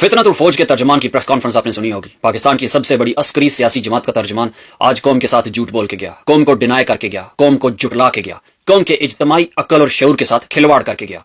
फितनतुल फौज के तर्जमान की प्रेस कॉन्फ्रेंस आपने सुनी होगी। पाकिस्तान की सबसे बड़ी अस्करी सियासी जमात का तर्जमान आज कौम के साथ झूठ बोल के गया, कौम को डिनाई करके गया, कौम को जुटला के गया, कौम के इज्तिमाई अक्ल और शऊर के साथ खिलवाड़ करके गया।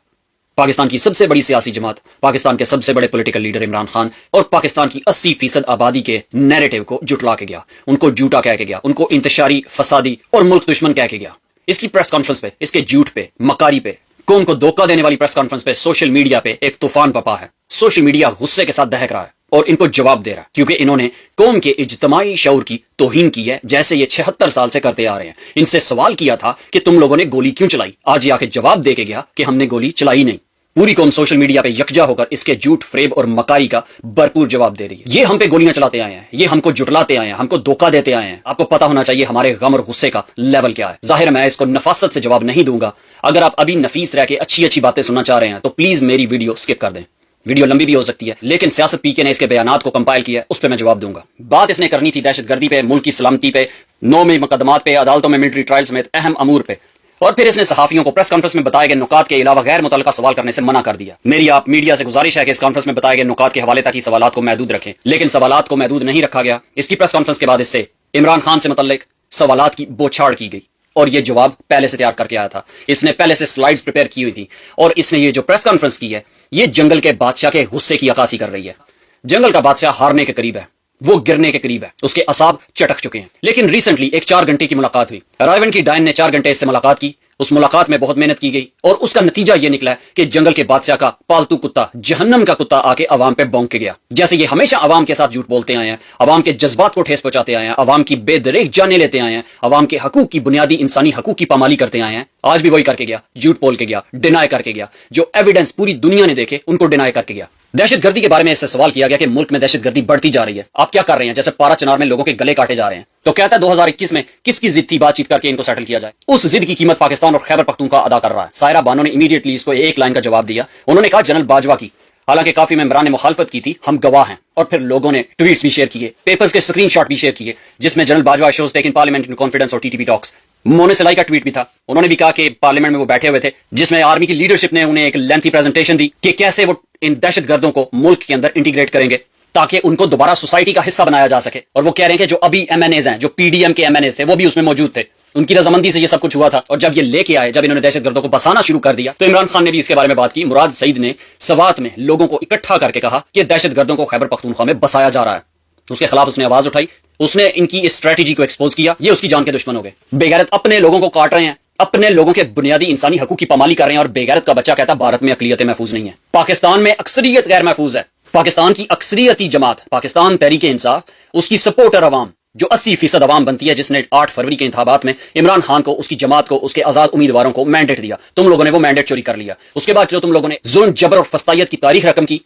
पाकिस्तान की सबसे बड़ी सियासी जमात, पाकिस्तान के सबसे बड़े पॉलिटिकल लीडर इमरान खान और पाकिस्तान की 80% आबादी के नैरेटिव को जुटला के गया, उनको झूठा कह के गया, उनको इंतशारी, फसादी और मुल्क दुश्मन कह के गया। इसकी प्रेस कॉन्फ्रेंस पे, इसके झूठ पे, मकारी पे, कौम को धोखा देने वाली प्रेस कॉन्फ्रेंस पे सोशल मीडिया पे एक तूफान पपा है। सोशल मीडिया गुस्से के साथ दहक रहा है और इनको जवाब दे रहा है, क्योंकि इन्होंने कौम के इज्तिमाई शऊर की तौहीन की है, जैसे ये 76 साल से करते आ रहे हैं। इनसे सवाल किया था कि तुम लोगों ने गोली क्यों चलाई, आज ये आके जवाब दे के गया कि हमने गोली चलाई नहीं। पूरी कौम सोशल मीडिया पे यकजा होकर इसके झूठ, फ्रेब और मकारी का भरपूर जवाब दे रही है। ये हम पे गोलियां चलाते आए हैं, ये हमको जुटलाते आए हैं, हमको धोखा देते आए हैं। आपको पता होना चाहिए हमारे गम और गुस्से का लेवल क्या है। जाहिर मैं इसको नफासत से जवाब नहीं दूंगा। अगर आप अभी नफीस रह के अच्छी अच्छी बातें सुनना चाह रहे हैं तो प्लीज मेरी वीडियो स्किप कर दें। वीडियो लंबी भी हो सकती है, लेकिन सियासत पीके ने इसके बयानात को कंपाइल किया है, उस पर मैं जवाब दूंगा। बात इसने करनी थी दहशतगर्दी पे, मुल्क की सलामती पे, 9 में मुकदमात पे, अदालतों में मिलिट्री ट्रायल समेत अहम अमूर पे। और फिर इसने सहाफियों को प्रेस कॉन्फ्रेंस में बताए गए नुकात के अलावा गैर मुतल्लिका सवाल करने से मना कर दिया। मेरी आप मीडिया से गुजारिश है कि इस कॉन्फ्रेंस में बताए गए नुकात के हवाले तक ही सवालात को महदूद रखें, लेकिन सवालात को महदूद नहीं रखा गया। इसकी प्रेस कॉन्फ्रेंस के बाद इससे इमरान खान से मुतल्लिक सवालात की बौछाड़ की गई और ये जवाब पहले से तैयार करके आया था। इसने पहले से स्लाइड्स प्रिपेयर की हुई थी और इसने ये जो प्रेस कॉन्फ्रेंस की है, ये जंगल के बादशाह के गुस्से की अक्कासी कर रही है। जंगल का बादशाह हारने के करीब है, वो गिरने के करीब है, उसके असाब चटक चुके हैं। लेकिन रिसेंटली एक 4 घंटे की मुलाकात हुई। रायवन की डायन ने 4 घंटे इससे मुलाकात की। उस मुलाकात में बहुत मेहनत की गई और उसका नतीजा ये निकला कि जंगल के बादशाह का पालतू कुत्ता, जहन्नम का कुत्ता आके अवाम पे भौंक के गया। जैसे ये हमेशा अवाम के साथ झूठ बोलते आए हैं, अवाम के जज्बात को ठेस पहुंचाते आए हैं, अवाम की बेदरेक जाने लेते आए हैं, अवाम के हकूक की, बुनियादी इंसानी हकूक की पामाली करते आए हैं, आज भी वही करके गया, झूठ बोल के गया, डिनाई करके गया। जो एविडेंस पूरी दुनिया ने देखे उनको डिनाई करके गया। दहशतगर्दी के बारे में इससे सवाल किया गया कि मुल्क में दहशतगर्दी बढ़ती जा रही है, आप क्या कर रहे हैं? जैसे पारा चनार में लोगों के गले काटे जा रहे हैं। तो कहता है 2021 में किसकी जिद थी बातचीत करके इनको सेटल किया जाए? उस जिद की कीमत पाकिस्तान और खैबर पख्तूनख्वा अदा कर रहा है। सायरा बानो ने इमीडिएटली इसको एक लाइन का जवाब दिया। उन्होंने कहा जनरल बाजवा की, हालांकि काफी मेंबरान ने मुखालफत की थी, हम गवाह हैं। और फिर लोगों ने ट्वीट्स भी शेयर किए, पेपर्स के स्क्रीनशॉट भी शेयर किए, जिसमें general Bajwa shows take in parliament in confidence और टीटीपी टॉक्स। मोने सिलाई का ट्वीट भी था। उन्होंने भी कहा कि पार्लियामेंट में वो बैठे हुए थे, जिसमें आर्मी की लीडरशिप ने उन्हें एक लेंथी प्रेजेंटेशन दी कि कैसे वो इन दहशतगर्दों को मुल्क के अंदर इंटीग्रेट करेंगे ताकि उनको दोबारा सोसाइटी का हिस्सा बनाया जा सके। और वो कह रहे हैं कि जो अभी एमएनएज हैं, जो पीडीएम के एमएनए थे, वो भी उसमें मौजूद थे, उनकी रजामंदी से ये सब कुछ हुआ था। और जब ये लेके आए, जब इन्होंने दहशतगर्दों को बसाना शुरू कर दिया, तो इमरान खान ने भी इसके बारे में बात की। मुराद सईद ने सवात में लोगों को इकट्ठा करके कहा कि दहशतगर्दों को खैबर पख्तूनख्वा में बसाया जा रहा है। उसके खिलाफ उसने आवाज उठाई, उसने इनकी इस स्ट्रेटेजी को एक्सपोज किया। ये उसकी जान के दुश्मन हो गए। बेगैरत अपने लोगों को काट रहे हैं, अपने लोगों के बुनियादी इंसानी हकूक की पामाली कर रहे हैं। और बेगैरत का बच्चा कहता है भारत में अकलियतें महफूज नहीं है, पाकिस्तान में अक्सरियत गैर महफूज है। पाकिस्तान की अक्सरियती जमात, पाकिस्तान तहरीक इंसाफ, उसकी सपोर्टर अवाम, जो 80% अवाम बनती है, जिसने 8 फरवरी के इंतखाबात में इमरान खान को, उसकी जमात को, उसके आजाद उम्मीदवारों को मैंडेट दिया। तुम लोगों ने वो मैंडेट चोरी कर लिया। उसके बाद जो तुम लोगों ने जुल्म, जबर और फस्तायत की तारीख रकम की,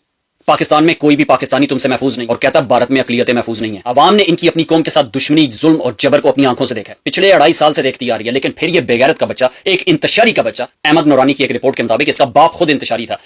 पाकिस्तान में कोई भी पाकिस्तानी तुमसे महफूज नहीं। और कहता भारत में अकलियतें महफूज नहीं है। अवाम ने इनकी अपनी कौम के साथ दुश्मनी, जुल्म और जबर को अपनी आंखों से देखा है, पिछले 2.5 साल से देखती आ रही है। लेकिन फिर ये बेगैरत का बच्चा, एक इंतशारी का बच्चा, अहमद नूरानी की एक रिपोर्ट के मुताबिक इसका बाप खुद इंतशारी था,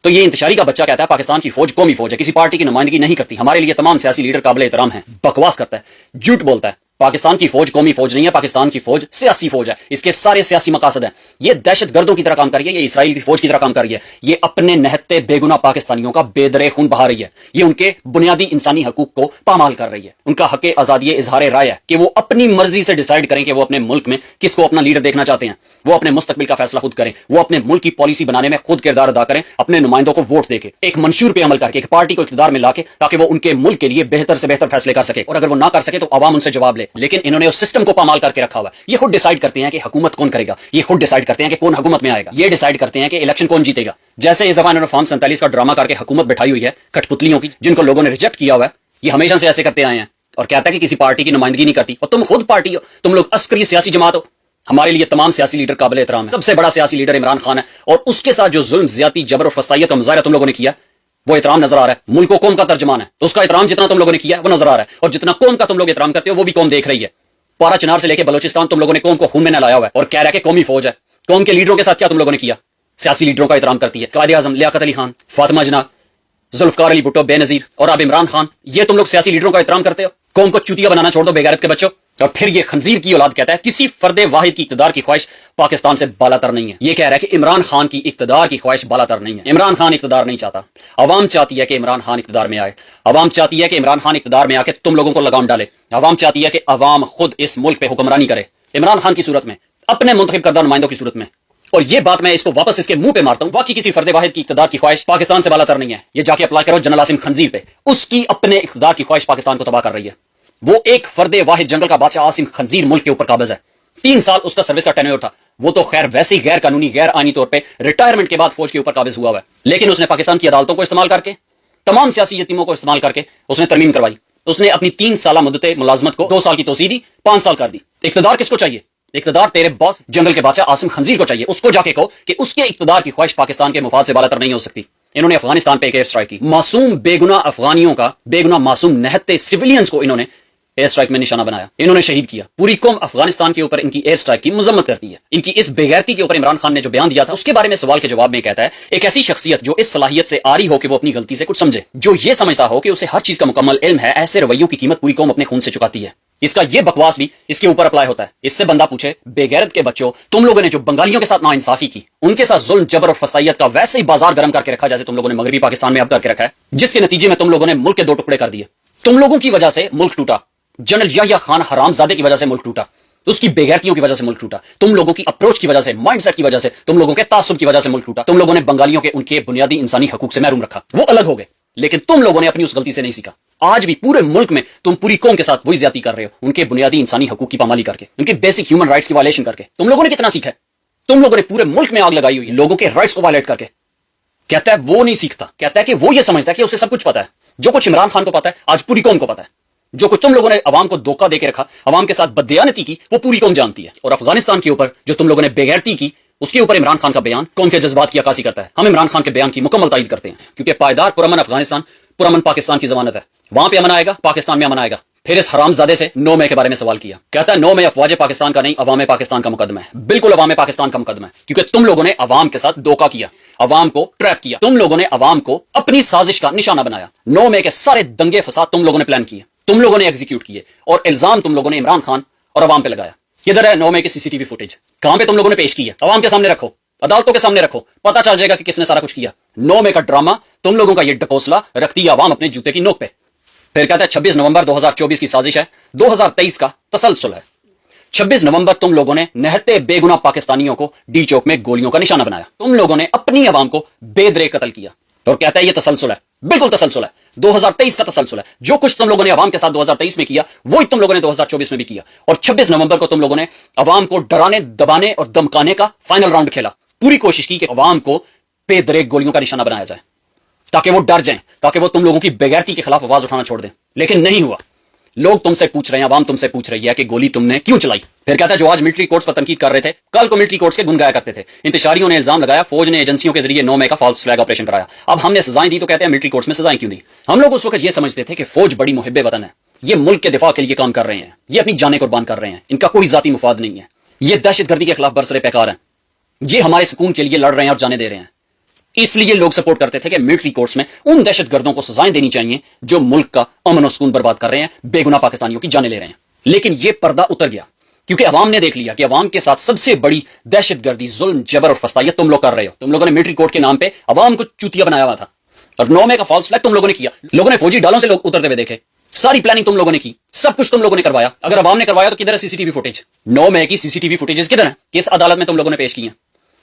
तो ये इंतशारी का बच्चा कहता है पाकिस्तान की फौज कौमी फौज है, किसी पार्टी की नुमाइंदगी नहीं करती, हमारे लिए तमाम सियासी लीडर काबिल एहतराम है। बकवास करता है, झूठ बोलता है। पाकिस्तान की फौज कौमी फौज नहीं है, पाकिस्तान की फौज सियासी फौज है। इसके सारे सियासी मकासद हैं। ये दहशतगर्दों की तरह काम कर रही है, ये इसराइल की फौज की तरह काम कर रही है। ये अपने नहत्ते बेगुनाह पाकिस्तानियों का बेदरे खून बहा रही है। ये उनके बुनियादी इंसानी हकूक को पामाल कर रही है। उनका हक आजादी इजहार राय है कि वो अपनी मर्जी से डिसाइड करें कि वो अपने मुल्क में किसको अपना लीडर देखना चाहते हैं। वो अपने मुस्तकबिल का फैसला खुद करें, वो अपने मुल्क की पॉलिसी बनाने में खुद किरदार अदा करें, अपने नुमाइंदों को वोट देके, एक मंशूर पे अमल करके, एक पार्टी को इख्तियार में लाके, ताकि वो उनके मुल्क के लिए बेहतर से बेहतर फैसले कर सके। और अगर वो ना कर सके तो आवाम उनसे जवाब ले। लेकिन इन्होंने उस सिस्टम को पामाल करके रखा हुआ है। ये खुद डिसाइड करते हैं कि हुकूमत कौन करेगा, ये खुद डिसाइड करते हैं कि कौन हुकूमत में आएगा, ये डिसाइड करते हैं कि इलेक्शन कौन जीतेगा। जैसे इस दफा इन्होंने फॉर्म 47 का ड्रामा करके हुकूमत बैठाई हुई है कठपुतलियों की, जिनको लोगों ने रिजेक्ट किया हुआ है। ये हमेशा से ऐसे करते आए हैं और कहता है कि किसी पार्टी की नुमाइंदगी नहीं करती। और तुम खुद पार्टी हो, तुम लोग अस्करी सियासी जमात हो। हमारे लिए तमाम सियासी लीडर काबिल एहतराम है। सबसे बड़ा सियासी लीडर इमरान खान है और उसके साथ जो जुल्म, ज्यादती, जबर और फसायत का मुजाहरा तुम लोगों ने किया, वो एहतराम नजर आ रहा है। मुल्क को कौम का तर्जमान है, तो उसका एहतराम जितना तुम लोगों ने किया वो नजर आ रहा है। और जितना कौम का तुम लोग एहतराम करते हो वो भी कौम देख रही है। पारा चनार से लेकर बलोचिस्तान तुम लोगों ने कौम को खून में नहलाया हुआ है और कह रहा है कि कौमी फौज है। कौम के लीडरों के साथ क्या तुम लोगों ने किया? सियासी लीडरों का एहतराम करती है। कायदे आजम लियाकत अली खान, फातिमा जना, जुल्फकार अली भुट्टो, बेनजीर और अब इमरान खान, ये तुम लोग सियासी लीडरों का एहतराम करते हो। कौम को चूतिया बनाना छोड़ दो बेगैरत के बच्चों। اور پھر یہ خنزیر کی اولاد کہتا ہے کسی فرد واحد کی اقتدار کی خواہش پاکستان سے بالاتر نہیں ہے. یہ کہہ رہا ہے کہ عمران خان کی اقتدار کی خواہش بالاتر نہیں ہے. عمران خان اقتدار نہیں چاہتا. عوام چاہتی ہے کہ عمران خان اقتدار میں آئے. عوام چاہتی ہے کہ عمران خان اقتدار میں آ کے تم لوگوں کو لگام ڈالے. عوام چاہتی ہے کہ عوام خود اس ملک پہ حکمرانی کرے عمران خان کی صورت میں, اپنے منتخب کردہ نمائندوں کی صورت میں. اور یہ بات میں اس کو واپس اس کے منہ پہ مارتا ہوں, واقعی کسی فرد واحد کی اقتدار کی خواہش پاکستان سے بالاتر نہیں ہے. یہ جا کے اپلائی کرو جنرل عاصم خنزیر پہ, اس کی اپنے اقتدار کی خواہش پاکستان کو تباہ کر رہی ہے. وہ ایک فرد واحد جنگل کا بادشاہ عاصم خنزیر ملک کے اوپر قابض ہے. 3 سال اس کا سروس کا ٹینیور تھا. وہ تو خیر ویسے ہی غیر قانونی غیر آئینی طور پہ ریٹائرمنٹ کے بعد فوج کے اوپر قابض ہوا ہے, لیکن اس نے پاکستان کی عدالتوں کو استعمال کر کے, تمام سیاسی یتیموں کو استعمال کر کے اس نے ترمیم کروائی. اس نے اپنی 3 سالہ مدت ملازمت کو 2 سال کی توسیع دی, 5 سال کر دی. اقتدار کس کو چاہیے؟ اقتدار تیرے باس جنگل کے بادشاہ عاصم خنزیر کو چاہیے. اس کو جا کے کہو کہ اس کے اقتدار کی خواہش پاکستان کے مفاد سے بالاتر نہیں ہو سکتی. انہوں نے افغانستان پہ ایک ایئر اسٹرائک کی, معصوم بے گناہ افغانیوں کا, بے گناہ معصوم نہتے سویلینز کو انہوں نے ایئر اسٹرائک میں نشانہ بنایا, انہوں نے شہید کیا. پوری قوم افغانستان کے اوپر ان کی ایئر اسٹرائک کی مذمت کرتی ہے. ان کی اس بے غیرتی کے اوپر عمران خان نے جو بیان دیا تھا اس کے بارے میں سوال کے جواب میں کہتا ہے ایک ایسی شخصیت جو اس صلاحیت سے آری ہو کہ وہ اپنی غلطی سے کچھ سمجھے, جو یہ سمجھتا ہو کہ اسے ہر چیز کا مکمل علم ہے, ایسے رویوں کی قیمت پوری قوم اپنے خون سے چکاتی ہے. اس کا یہ بکواس بھی اس کے اوپر اپلائی ہوتا ہے. اس سے بندہ پوچھے بے غیرت کے بچوں, تم لوگوں نے جو بنگالیوں کے ساتھ ناانصافی کی, ان کے ساتھ ظلم جبر اور فسائیت کا ویسے ہی بازار گرم کر کے رکھا جیسے تم لوگوں نے مغربی پاکستان میں اب کر کے رکھا ہے, جس کے نتیجے میں تم لوگوں نے ملک کے 2 ٹکڑے کر دیے. تم لوگوں کی وجہ سے ملک ٹوٹا. جنرل یحییٰ خان حرام زادے کی وجہ سے ملک ٹوٹا, اس کی بے غیرتیوں کی وجہ سے ملک ٹوٹا. تم لوگوں کی اپروچ کی وجہ سے, مائنڈ سیٹ کی وجہ سے, تم لوگوں کے تعصب کی وجہ سے ملک ٹوٹا. تم لوگوں نے بنگالیوں کے ان کے بنیادی انسانی حقوق سے محروم رکھا, وہ الگ ہو گئے, لیکن تم لوگوں نے اپنی اس غلطی سے نہیں سیکھا. آج بھی پورے ملک میں تم پوری قوم کے ساتھ وہی زیادتی کر رہے ہو, ان کے بنیادی انسانی حقوق کی پامالی کر کے, ان کے بیسک ہیومن رائٹس کی وائلیشن کر کے. تم لوگوں نے کتنا سیکھا ہے؟ تم لوگوں نے پورے ملک میں آگ لگائی ہوئی لوگوں کے رائٹس کو وائلیٹ کر کے. کہتا ہے وہ نہیں سیکھتا, کہتا ہے کہ وہ یہ سمجھتا ہے کہ اسے سب کچھ پتا ہے. جو کچھ عمران خان کو پتا ہے آج پوری قوم کو پتا ہے. جو کچھ تم لوگوں نے عوام کو دھوکہ دے کے رکھا, عوام کے ساتھ بددیانتی کی, وہ پوری قوم جانتی ہے. اور افغانستان کے اوپر جو تم لوگوں نے بے غیرتی کی, اس کے اوپر عمران خان کا بیان قوم کے جذبات کی عکاسی کرتا ہے. ہم عمران خان کے بیان کی مکمل تائید کرتے ہیں, کیونکہ پائیدار پرامن افغانستان پرامن پاکستان کی ضمانت ہے. وہاں پہ امن آئے گا, پاکستان میں امن آئے گا. پھر اس حرام زادے سے 9 مئی کے بارے میں سوال کیا. کہتا ہے 9 مئی افواج پاکستان کا نہیں, عوام پاکستان کا مقدمہ ہے. بالکل عوام پاکستان کا مقدمہ ہے, کیونکہ تم لوگوں نے عوام کے ساتھ دھوکہ کیا, عوام کو ٹریپ کیا. تم لوگوں نے عوام کو اپنی سازش کا نشانہ بنایا. 9 مئی کے سارے دنگے فساد تم لوگوں نے پلان کیے, تم لوگوں نے ایگزیکیوٹ کیے, اور الزام تم لوگوں نے عمران خان اور عوام پہ لگایا. کدھر ہے 9 مئی کی CCTV فوٹیج؟ کہاں پہ تم لوگوں نے پیش کی ہے؟ عوام کے سامنے رکھو, عدالتوں کے سامنے رکھو, پتہ چل جائے گا کہ کس نے سارا کچھ کیا. 9 مئی کا ڈرامہ تم لوگوں کا یہ ڈکوسلا رکھتی ہے عوام اپنے جوتے کی نوک پہ. پھر کہتا ہے 26 نومبر 2024 کی سازش ہے, 2023 کا تسلسل ہے. 26 نومبر تم لوگوں نے نہتے بے گناہ پاکستانیوں کو ڈی چوک میں گولیوں کا نشانہ بنایا. تم لوگوں نے اپنی عوام کو بے درے قتل کیا, اور کہتا ہے یہ تسلسل ہے. بالکل تسلسل ہے, 2023 کا تسلسل ہے. جو کچھ تم لوگوں نے عوام کے ساتھ 2023 میں کیا, وہی تم لوگوں نے 2024 میں بھی کیا. اور 26 نومبر کو تم لوگوں نے عوام کو ڈرانے, دبانے اور دمکانے کا فائنل راؤنڈ کھیلا. پوری کوشش کی کہ عوام کو بے درے گولیوں کا نشانہ بنایا جائے, تاکہ وہ ڈر جائیں, تاکہ وہ تم لوگوں کی بے غیرتی کے خلاف آواز اٹھانا چھوڑ دیں. لیکن نہیں ہوا. لوگ تم سے پوچھ رہے ہیں, عوام تم سے پوچھ رہی ہے کہ گولی تم نے کیوں چلائی. پھر کہتا ہے جو آج ملٹری کورٹس پر تنقید کر رہے تھے, کل کو ملٹری کورٹس کے گن گایا کرتے تھے. انتشاریوں نے الزام لگایا فوج نے ایجنسیوں کے ذریعے 9 مئی کا فالس فلیگ آپریشن کرایا. اب ہم نے سزائیں دی تو کہتے ہیں ملٹری کورٹس میں سزائیں کیوں دی. ہم لوگ اس وقت یہ سمجھتے تھے کہ فوج بڑی محب وطن ہے, یہ ملک کے دفاع کے لیے کام کر رہے ہیں, یہ اپنی جانیں قربان کر رہے ہیں, ان کا کوئی ذاتی مفاد نہیں ہے, یہ دہشت گردی کے خلاف برسر پیکار ہیں, یہ ہمارے سکون کے لیے لڑ رہے ہیں اور جانے دے رہے ہیں. اس لیے لوگ سپورٹ کرتے تھے کہ ملٹری کورٹس میں ان دہشت گردوں کو سزائیں دینی چاہیے جو ملک کا امن و سکون برباد کر رہے ہیں, بے گناہ پاکستانیوں کی جانیں لے رہے ہیں. لیکن یہ پردہ اتر گیا, کیونکہ عوام نے دیکھ لیا کہ عوام کے ساتھ سب سے بڑی دہشت گردی, ظلم, جبر اور فسائیت تم لوگ کر رہے ہو. تم لوگوں نے ملٹری کورٹ کے نام پہ عوام کو چوتیا بنایا ہوا تھا, اور 9 مئی کا فالس فلیگ تم لوگوں نے کیا. لوگوں نے فوجی ڈالوں سے لوگ اترتے ہوئے دیکھے, ساری پلاننگ تم لوگوں نے کی, سب کچھ تم لوگوں نے کروایا. اگر عوام نے کروایا تو کدھر ہے CCTV فوٹیج؟ 9 مئی کی CCTV فوٹیجز کدھر ہیں؟ کس عدالت میں تم لوگوں نے پیش کی ہیں؟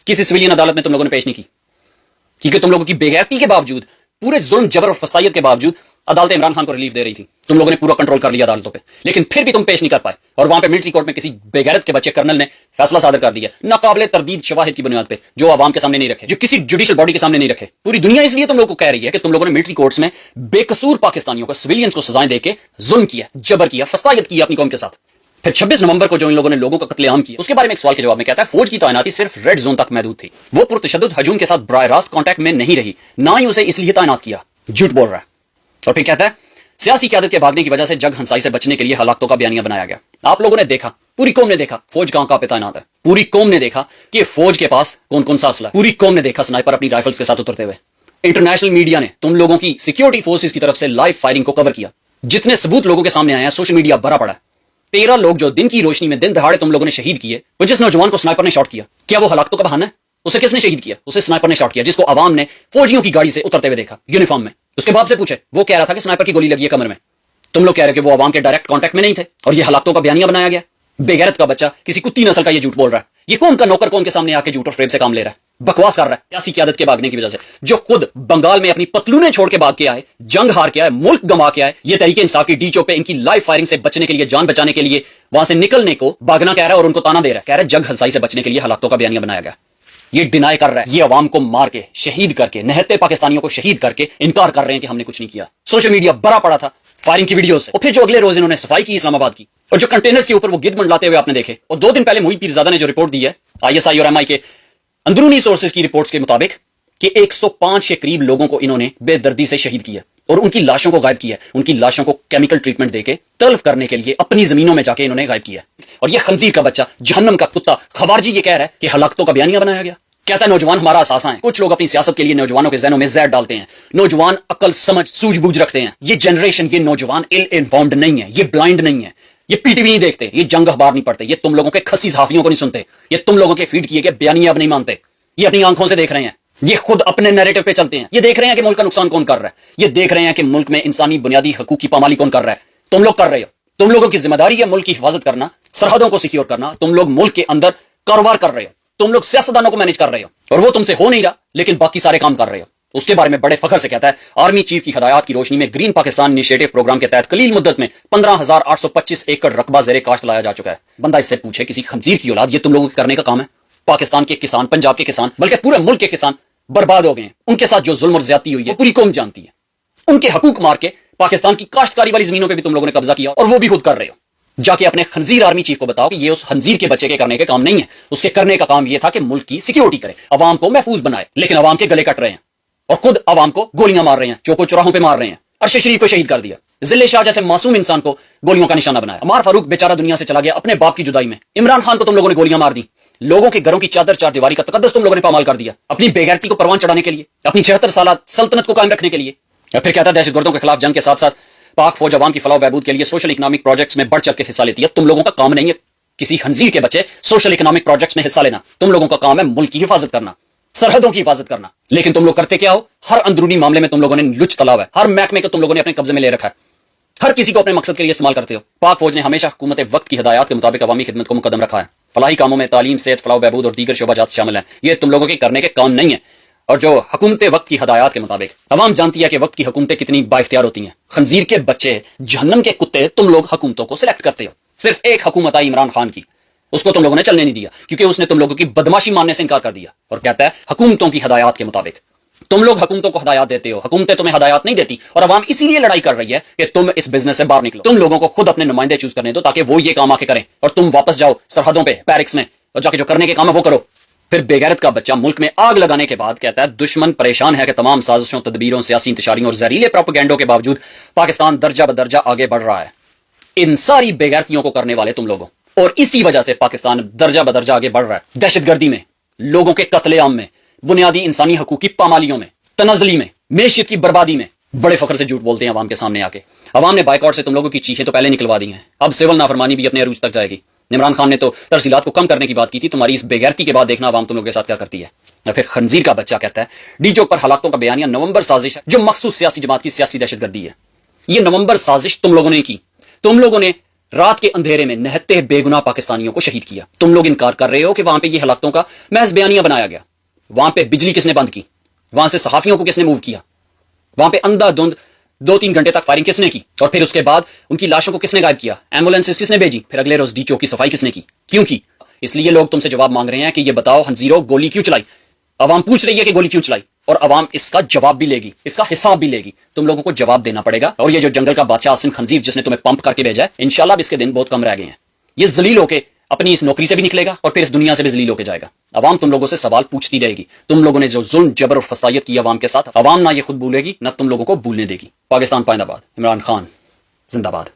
کسی سویلین عدالت میں تم لوگوں نے پیش نہیں کی, کیونکہ تم لوگوں کی بے غیرتی کے باوجود, پورے ظلم جبر اور فسائیت کے باوجود عدالت عمران خان کو ریلیف دے رہی تھی. تم لوگوں نے پورا کنٹرول کر لیا عدالتوں پہ, لیکن پھر بھی تم پیش نہیں کر پائے. اور وہاں پہ ملٹری کورٹ میں کسی بے غیرت کے بچے کرنل نے فیصلہ صادر کر دیا ناقابل تردید شواہد کی بنیاد پہ, جو عوام کے سامنے نہیں رکھے, جو کسی جوڈیشل باڈی کے سامنے نہیں رکھے. پوری دنیا اس لیے تم لوگوں کو کہہ رہی ہے کہ تم لوگوں نے ملٹری کورٹس میں بے قصور پاکستانیوں کو, سویلینز کو سزائیں دے کے ظلم کیا, جبر کیا, فسائیت کی اپنی قوم کے ساتھ. پھر 26 نومبر کو جو ان لوگوں نے لوگوں کا قتل عام کیا, اس کے بارے میں ایک سوال کے جواب میں کہتا ہے فوج کی تعیناتی صرف ریڈ زون تک محدود تھی, وہ پرتشدد ہجوم کے ساتھ براہ راست کانٹیکٹ میں نہیں رہی, نہ ہی اسے اس لیے تعینات کیا. جھوٹ بول رہا ہے. اور پھر کہتا ہے سیاسی قیادت کے بھاگنے کی وجہ سے جگ ہنسائی سے بچنے کے لیے ہلاکتوں کا بیانیہ بنایا گیا. آپ لوگوں نے دیکھا, پوری قوم نے دیکھا فوج کہاں پہ تعینات ہے. پوری قوم نے دیکھا کہ فوج کے پاس کون کون سا اسلحہ ہے. پوری قوم نے دیکھا سنائپر اپنی رائفلز کے ساتھ اترتے ہوئے. انٹرنیشنل میڈیا نے تم لوگوں کی سیکیورٹی فورسز کی طرف سے لائیو فائرنگ کو کور کیا. جتنے ثبوت لوگوں کے سامنے آئے ہیں, سوشل میڈیا بھرا پڑا ہے. 13 लोग जो दिन की रोशनी में दिन दहाड़े तुम लोगों ने शहीद किए, वो जिस नौजवान को स्नाइपर ने शॉट किया, क्या वो हलाकतों का बहाना है? उसे किसने शहीद किया? उसे स्नाइपर ने शॉट किया, जिसको आवाम ने फौजियों की गाड़ी से उतरते हुए देखा यूनिफॉर्म में। उसके बाप से पूछे, वो कह रहा था कि स्नाइपर की गोली लगी है कमर में। तुम लोग कह रहे हो कि वो आवाम के डायरेक्ट कांटेक्ट में नहीं थे और ये हलाकतों का बयानिया बनाया गया। बेगैरत का बच्चा किसी कुत्ती नस्ल का ये झूठ बोल रहा है। ये कौन का नौकर कौन के सामने आके झूठ और फ्रेब से काम ले रहा है, बकवास कर रहा है सियासी क़यादत के भागने की वजह से। जो खुद बंगाल में अपनी पतलूने छोड़ के भाग के आए, जंग हार के आए, मुल्क गंवा के आए, ये तहरीके इंसाफ की डीचो पे इनकी लाइव फायरिंग से बचने के लिए, जान बचाने के लिए वहां से निकलने को भागना कह रहा है और उनको ताना दे रहा है, कह रहा है जंग हंसाई से बचने के लिए हलाकतों का बयानिया बनाया गया। ये डिनाई कर रहा है, ये अवाम को मार के शहीद करके, निहत्ते पाकिस्तानियों को शहीद करके इनकार कर रहे हैं कि हमने कुछ नहीं किया। सोशल मीडिया भरा पड़ा था फायरिंग की वीडियो से। और फिर जो अगले रोज इन्होंने सफाई की इस्लामाबाद की, और जो कंटेनर्स के ऊपर वो गिद्ध मंडलाते हुए आपने देखे। और 2 दिन पहले मोहित पीरजादा ने जो रिपोर्ट दी है ISI और MI के अंदरूनी सोर्सेज की रिपोर्ट्स के मुताबिक कि 105 के करीब लोगों को इन्होंने बेदर्दी से शहीद किया और उनकी लाशों को गायब किया, उनकी लाशों को केमिकल ट्रीटमेंट देके तल्फ करने के लिए अपनी जमीनों में जाके इन्होंने गायब किया। और ये खंजीर का बच्चा, जहन्नम का कुत्ता खवारजी ये कह रहा है कि हलाकतों का बयानिया बनाया गया। कहता है नौजवान हमारा असासा है। कुछ लोग अपनी सियासत के लिए नौजवानों के ज़हनों में जहर डालते हैं। नौजवान अकल समझ सूझबूझ रखते हैं। ये जनरेशन, ये नौजवान इल इन्फॉर्म्ड नहीं है, ये ब्लाइंड नहीं है, ये PTV नहीं देखते, ये जंग अखबार नहीं पढ़ते, ये तुम लोगों के खसी सहाफियों को नहीं सुनते, ये तुम लोगों के फीड किए गए बयानिया अब नहीं मानते। ये अपनी आंखों से देख रहे हैं, ये खुद अपने नैरेटिव पे चलते हैं। ये देख रहे हैं कि मुल्क का नुकसान कौन कर रहा है, ये देख रहे हैं कि मुल्क में इंसानी बुनियादी हकूक की पामाली कौन कर रहा है। तुम लोग कर रहे हो। तुम लोगों की जिम्मेदारी है मुल्क की हिफाजत करना, सरहदों को सिक्योर करना। तुम लोग मुल्क के अंदर कारोबार कर रहे हो, तुम लोग सियासतदानों को मैनेज कर रहे हो और वो तुमसे हो नहीं रहा, लेकिन बाकी सारे काम कर रहे हो। उसके बारे में बड़े फखर से कहता है आर्मी चीफ की हदायत की रोशनी में ग्रीन पाकिस्तान इनिशिएटिव प्रोग्राम के तहत कलील मुद्दत में 15,825 एकड़ रकबा ज़ेरे काश्त लाया जा चुका है। बंदा इससे पूछे, किसी खंजीर की औलाद, ये तुम लोगों के करने का काम है? पाकिस्तान के किसान, पंजाब के किसान, बल्कि पूरे मुल्क के किसान बर्बाद हो गए हैं। उनके साथ जो जुल्म और ज्यादती हुई है पूरी कौम जानती है। उनके हकूक मार के पाकिस्तान की काश्तकारी वाली जमीनों पर भी तुम लोगों ने कब्जा किया और वो भी खुद कर रहे हो। जाके अपने खंजीर आर्मी चीफ को बताओ कि ये उस खंजीर के बच्चे के करने के काम नहीं है। उसके करने का काम ये था कि मुल्क की सिक्योरिटी करे, अवाम को महफूज बनाए। लेकिन अवाम के गले कट रहे हैं और खुद अवाम को गोलियां मार रहे हैं, चौको चौराहों पे मार रहे हैं। अरशद शरीफ को शहीद कर दिया, जिले शाह जैसे मासूम इंसान को गोलियों का निशाना बनाया। अमार फारूक बेचारा दुनिया से चला गया अपने बाप की जुदाई में। इमरान खान को तुम लोगों ने गोलियां मार दी। लोगों के घरों की चादर चार दीवारी का तकद्दस तुम लोगों ने पामाल कर दिया, अपनी बेगैरती को परवान चढ़ाने के लिए, अपनी 76 साल सल्तनत को कायम रखने के लिए। या फिर कहता है दहशतगर्दों के खिलाफ जंग के साथ साथ पाक फौज अवाम की फलाह बहबूद के लिए सोशल इकोनॉमिक प्रोजेक्ट्स में बढ़ चढ़ के हिस्सा लेती है। तुम लोगों का काम नहीं है किसी खंजीर के बच्चे सोशल इकोनॉमिक प्रोजेक्ट्स में हिस्सा लेना। तुम लोगों का काम है मुल्क की हिफाजत करना, सरहदों की हिफाजत करना। लेकिन तुम लोग करते क्या हो? हर अंदरूनी मामले में तुम लोगों ने लुच तलाव है, हर महकमे को तुम लोगों ने अपने कब्जे में ले रखा है, हर किसी को अपने मकसद के लिए इस्तेमाल करते हो। पाक फौज ने हमेशा हुकूमत वक्त की हिदायत के मुताबिक अवामी खिदमत को मुकदम रखा है। फलाही कामों में तालीम, सेहत, फलाह बहबूद और दीगर शोबाजात शामिल हैं। ये तुम लोगों के करने के काम नहीं है। और जो हुकूमत वक्त की हदायत के मुताबिक अवाम जानती है कि वक्त की हुकूमतें कितनी बाइख्तियार होती हैं। खंजीर के बच्चे, जहन्नम के कुत्ते, तुम लोग हुकूमतों को सिलेक्ट करते हो। सिर्फ एक हुकूमत आई इमरान खान की, उसको तुम लोगों ने चलने नहीं दिया क्योंकि उसने तुम लोगों की बदमाशी मानने से इनकार कर दिया और कहता है हुकूमतों की हदायत के मुताबिक। तुम लोग हुकूमतों को हदायत देते हो, हुकूमतें तुम्हें हदायत नहीं देती। और अवाम इसीलिए लड़ाई कर रही है कि तुम इस बिजनेस से बाहर निकलो। तुम लोगों को खुद अपने नुमाइंदे चूज करने दो ताकि वो ये काम आके करें और तुम वापस जाओ सरहदों पे, पैरिक्स में, और जाके जो करने के काम है वो करो। फिर बेगैरत का बच्चा मुल्क में आग लगाने के बाद कहता है दुश्मन परेशान है कि तमाम साजिशों, तदबीरों, सियासी इंतशारियों और जहरीले प्रोपेगेंडों के बावजूद पाकिस्तान दर्जा बदर्जा आगे बढ़ रहा है। इन सारी बेगैरतियों को करने वाले तुम लोगों, और इसी वजह से पाकिस्तान दर्जा बदर्जा आगे बढ़ रहा है। दहशतगर्दी में, लोगों के कत्लेआम में, बुनियादी इंसानी हकूक की पामालियों में, तनज़ली में, मेशियत की बर्बादी में बड़े फख्र से झूठ बोलते हैं अवाम के सामने आके। अवाम ने बाइकआउट से तुम लोगों की चीखें तो पहले निकलवा दी हैं, अब सिविल नाफरमानी भी अपने अरूज तक जाएगी। इमरान खान ने तो तरसीलात को कम करने की बात की थी, तुम्हारी इस बेगैरती के बाद देखना अवाम तुम लोगों के साथ क्या करती है। या फिर खंजीर का बच्चा कहता है डीजोक पर हलाकतों का बयानिया नवंबर साजिश है जो मखसूस सियासी जमात की सियासी दहशतगर्दी है। ये नवंबर साजिश तुम लोगों ने की। तुम लोगों ने रात के अंधेरे में निहत्ते बेगुनाह पाकिस्तानियों को शहीद किया। तुम लोग इनकार कर रहे हो कि वहां पे ये हलाकतों का महज बयानिया बनाया गया। वहां पे बिजली किसने बंद की? वहां से सहाफियों को किसने मूव किया? वहां पे अंधाधुंध 2-3 घंटे तक फायरिंग किसने की? और फिर उसके बाद उनकी लाशों को किसने गायब किया? एम्बुलेंसेस किसने भेजी? फिर अगले रोज डीचो की सफाई किसने की? क्यों की? इसलिए लोग तुमसे जवाब मांग रहे हैं कि ये बताओ हंजीरो गोली क्यों चलाई? अवाम पूछ रही है कि गोली क्यों चलाई, और अवाम इसका जवाब भी लेगी, इसका हिसाब भी लेगी। तुम लोगों को जवाब देना पड़ेगा। और ये जो जंगल का बादशाह आसिम खंजीर जिसने तुम्हें पंप करके भेजा है, इंशाल्लाह इसके दिन बहुत कम रह गए हैं। ये जलील होके अपनी इस नौकरी से भी निकलेगा और फिर इस दुनिया से भी जलील होके जाएगा। अवाम तुम लोगों से सवाल पूछती रहेगी। तुम लोगों ने जो जुल्म, जबर और फसायत की अवाम के साथ, अवाम ना ये खुद भूलेगी ना तुम लोगों को भूलने देगी। पाकिस्तान पाइंदाबाद। इमरान खान जिंदाबाद।